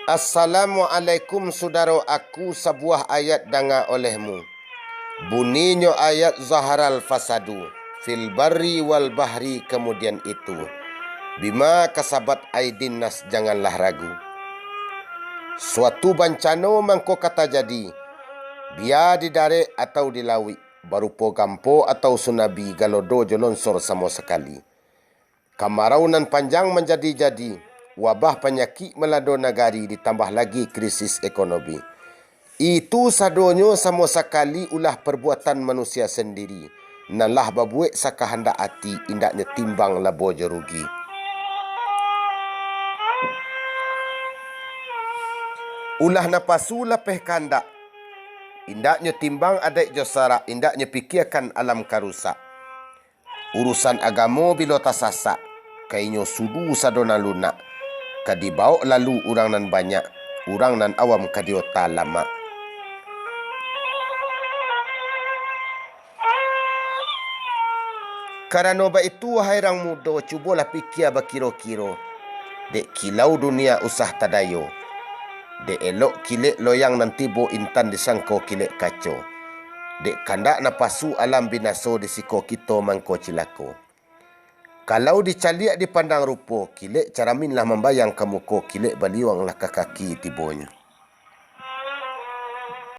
Assalamualaikum saudara, aku sebuah ayat dengar olehmu. Bunyinya ayat zaharal fasadu fil barri wal bahri, kemudian itu bima kasabat aidin nas, janganlah ragu. Suatu bencana mangko kata jadi, biar di darat atau di laut, berupa gampo atau tsunami, galodo jolonsor sama sekali. Kemarau nan panjang menjadi-jadi, wabah penyakit melanda negari, ditambah lagi krisis ekonomi. Itu sadonyo sama sekali ulah perbuatan manusia sendiri. Nalah babuek sakahandak hati, indaknya timbang labo jerugi. Ulah napasu lepeh kandak, indaknya timbang adek josara, indaknya pikirkan alam karusak. Urusan agama bila tasasak, kainyo sudu sadona lunak. Kadibau lalu orang nan banyak, orang nan awam kadiota lama. Karena ba itu, wahai orang muda, cubalah fikir berkira-kira. Dek kilau dunia usah tadayo. Dek elok kilek loyang nanti bo intan disangko kilek kacau. Dek kandak napasu alam binaso disiko kita mangko cilako. Kalau dicaliak dipandang rupa, kilek caraminlah membayang kamu ko kilek baliwanglah ke kaki tibonya.